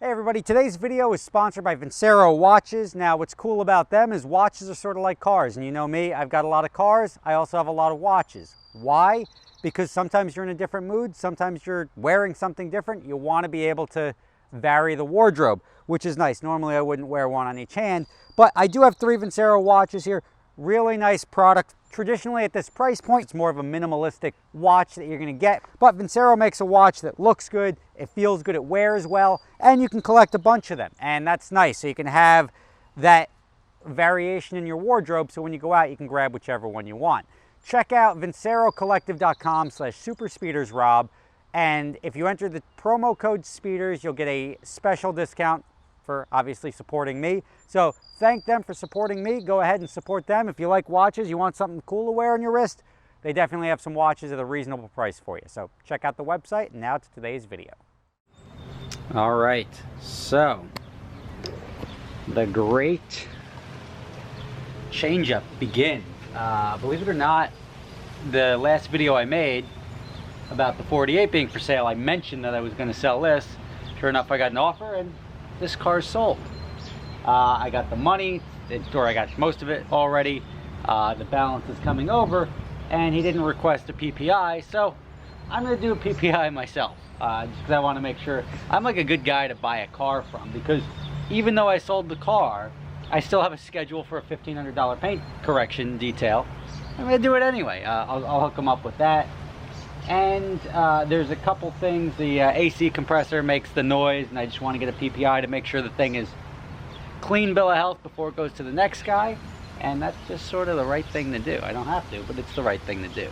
Hey everybody, today's video is sponsored by Vincero watches. Now what's cool about them is watches are sort of like cars, and you know me, I've got a lot of cars, I also have a lot of watches. Why? Because sometimes you're in a different mood, sometimes you're wearing something different, you want to be able to vary the wardrobe, which is nice. Normally I wouldn't wear one on each hand, but I do have 3 Vincero watches here. Really nice product. Traditionally at this price point, it's more of a minimalistic watch that you're gonna get, but Vincero makes a watch that looks good, it feels good, it wears well, and you can collect a bunch of them, and that's nice. So you can have that variation in your wardrobe, so when you go out, you can grab whichever one you want. Check out vincerocollective.com/superspeedersrob, and if you enter the promo code SPEEDERS, you'll get a special discount for obviously supporting me. So thank them for supporting me. Go ahead and support them. If you like watches, you want something cool to wear on your wrist, they definitely have some watches at a reasonable price for you. So check out the website, and now to today's video. All right, so the great change-up begins. Believe it or not, the last video I made about the 48 being for sale, I mentioned that I was going to sell this. Sure enough, I got an offer, and this car's sold. I got the money, or I got most of it already. The balance is coming over, and he didn't request a PPI, so I'm going to do a PPI myself, just because I want to make sure I'm like a good guy to buy a car from, because even though I sold the car, I still have a schedule for a $1,500 paint correction detail. I'm going to do it anyway. I'll hook him up with that. And there's a couple things. The AC compressor makes the noise, and I just want to get a PPI to make sure the thing is clean bill of health before it goes to the next guy. And that's just sort of the right thing to do. I don't have to, but it's the right thing to do.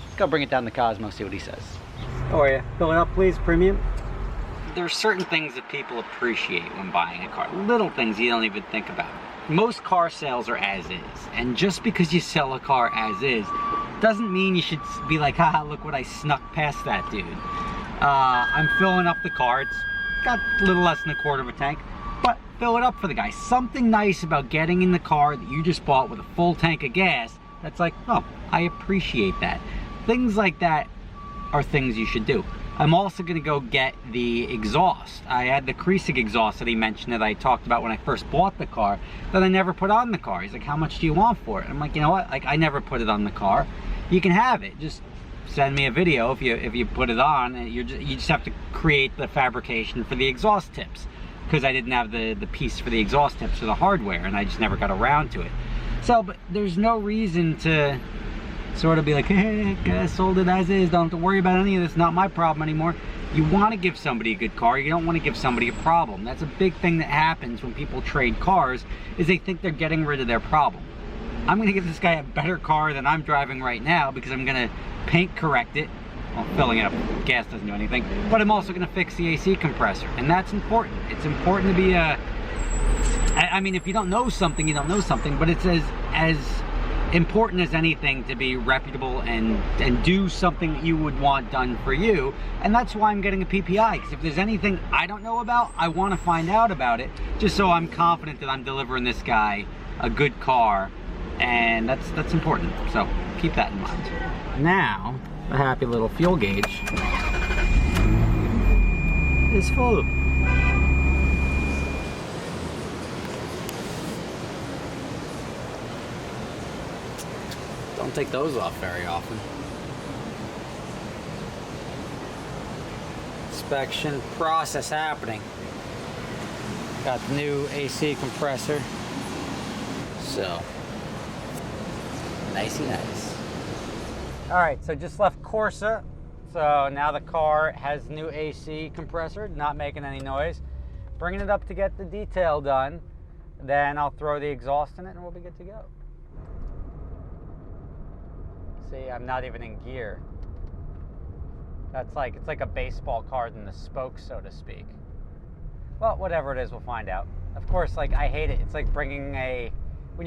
Let's go bring it down to Cosmo, see what he says. How are you? Fill it up, please, premium. There's certain things that people appreciate when buying a car. Little things you don't even think about. Most car sales are as is, and just because you sell a car as is doesn't mean you should be like, haha, look what I snuck past that dude. I'm filling up the car. It's got a little less than a quarter of a tank, but fill it up for the guy. Something nice about getting in the car that you just bought with a full tank of gas, that's like, oh, I appreciate that. Things like that are things you should do. I'm also gonna go get the exhaust. I had the Kriesig exhaust that he mentioned that I talked about when I first bought the car that I never put on the car. He's like, how much do you want for it? I'm like, you know what? Like, I never put it on the car. You can have it. Just send me a video if you put it on. And you just have to create the fabrication for the exhaust tips, because I didn't have the piece for the exhaust tips for the hardware, and I just never got around to it. So, but there's no reason to sort of be like, hey, I sold it as is, don't have to worry about any of this, not my problem anymore. You want to give somebody a good car, you don't want to give somebody a problem. That's a big thing that happens when people trade cars, is they think they're getting rid of their problem. I'm going to give this guy a better car than I'm driving right now, because I'm going to paint correct it. Well, filling it up with gas doesn't do anything, but I'm also going to fix the AC compressor, and that's important. It's important to be I mean, if you don't know something, you don't know something, but it's as important as anything to be reputable and do something that you would want done for you. And that's why I'm getting a PPI, because if there's anything I don't know about, I want to find out about it, just so I'm confident that I'm delivering this guy a good car, and that's important. So keep that in mind. Now the happy little fuel gauge is full. Don't take those off very often. Inspection process happening. Got the new AC compressor. So, nicey nice. All right, so just left Corsa. So now the car has new AC compressor, not making any noise. Bringing it up to get the detail done. Then I'll throw the exhaust in it and we'll be good to go. See, I'm not even in gear. That's like, it's like a baseball card in the spokes, so to speak. Well, whatever it is, we'll find out. Of course, like, I hate it. It's like when you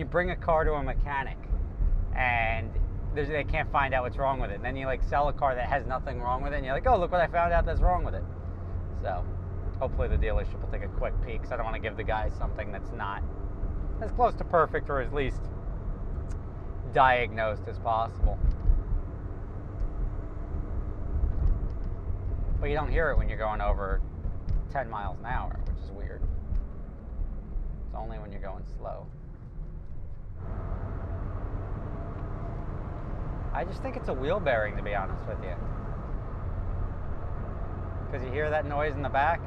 bring a car to a mechanic and they can't find out what's wrong with it. And then you like sell a car that has nothing wrong with it, and you're like, oh, look what I found out that's wrong with it. So hopefully the dealership will take a quick peek, because I don't want to give the guy something that's not as close to perfect, or at least diagnosed as possible. But you don't hear it when you're going over 10 miles an hour, which is weird. It's only when you're going slow. I just think it's a wheel bearing, to be honest with you. Because you hear that noise in the back.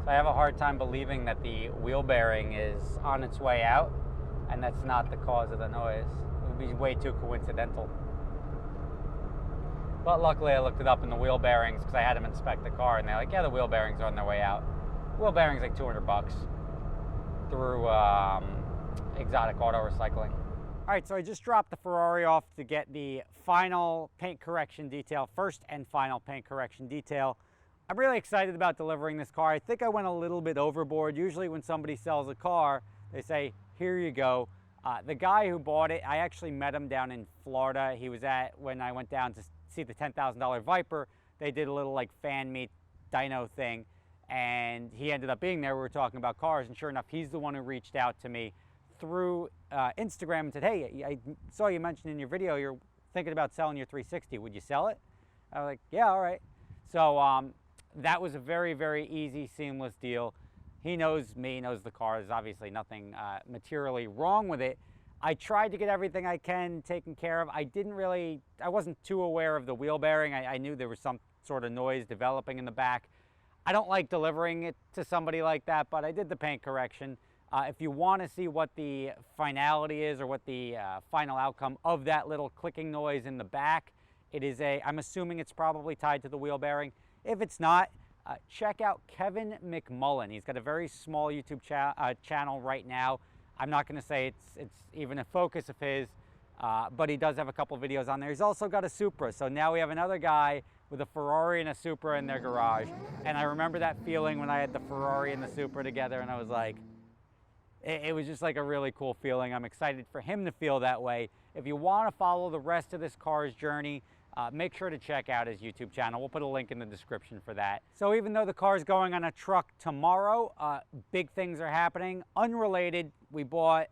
So I have a hard time believing that the wheel bearing is on its way out, and that's not the cause of the noise. It would be way too coincidental. But luckily I looked it up in the wheel bearings because I had them inspect the car, and they're like, yeah, the wheel bearings are on their way out. Wheel bearings like $200 through Exotic Auto Recycling. All right, so I just dropped the Ferrari off to get the final paint correction detail, first and final paint correction detail. I'm really excited about delivering this car. I think I went a little bit overboard. Usually when somebody sells a car, they say, here you go. The guy who bought it, I actually met him down in Florida. He was at, when I went down to see the $10,000 Viper, they did a little like fan meet dyno thing, and he ended up being there. We were talking about cars, and sure enough, he's the one who reached out to me through Instagram and said, hey, I saw you mentioned in your video you're thinking about selling your 360. Would you sell it? I was like, yeah, all right. So that was a very, very easy, seamless deal. He knows me, knows the car. There's obviously nothing materially wrong with it. I tried to get everything I can taken care of. I wasn't too aware of the wheel bearing. I knew there was some sort of noise developing in the back. I don't like delivering it to somebody like that, but I did the paint correction. If you want to see what the finality is or what the final outcome of that little clicking noise in the back, I'm assuming it's probably tied to the wheel bearing. If it's not, check out Kevin McMullen. He's got a very small YouTube channel right now. I'm not going to say it's even a focus of his, but he does have a couple videos on there. He's also got a Supra, so now we have another guy with a Ferrari and a Supra in their garage. And I remember that feeling when I had the Ferrari and the Supra together, and I was like, it was just like a really cool feeling. I'm excited for him to feel that way. If you want to follow the rest of this car's journey, make sure to check out his YouTube channel. We'll put a link in the description for that. So even though the car's going on a truck tomorrow, big things are happening. Unrelated, we bought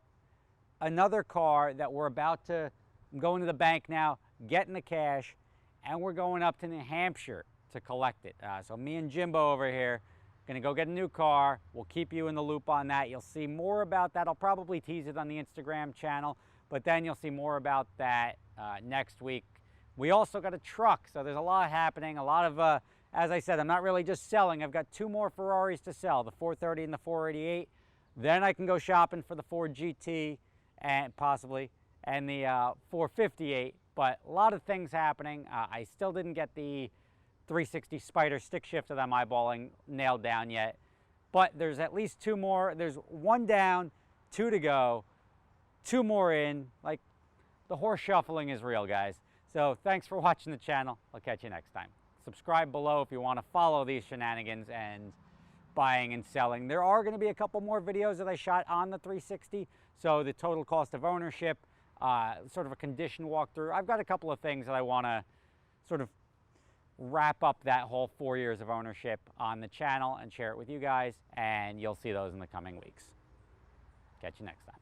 another car that we're about to go into the bank now, getting the cash, and we're going up to New Hampshire to collect it. So me and Jimbo over here, gonna go get a new car. We'll keep you in the loop on that. You'll see more about that. I'll probably tease it on the Instagram channel, but then you'll see more about that next week. We also got a truck, so there's a lot happening. A lot of, as I said, I'm not really just selling. I've got two more Ferraris to sell, the 430 and the 488. Then I can go shopping for the Ford GT and possibly, and the 458. But a lot of things happening. I still didn't get the 360 Spider stick shift that I'm eyeballing nailed down yet. But there's at least two more. There's one down, two to go, two more in. Like, the horse shuffling is real, guys. So thanks for watching the channel. I'll catch you next time. Subscribe below if you want to follow these shenanigans and buying and selling. There are going to be a couple more videos that I shot on the 360. So the total cost of ownership, sort of a condition walkthrough. I've got a couple of things that I want to sort of wrap up that whole 4 years of ownership on the channel and share it with you guys. And you'll see those in the coming weeks. Catch you next time.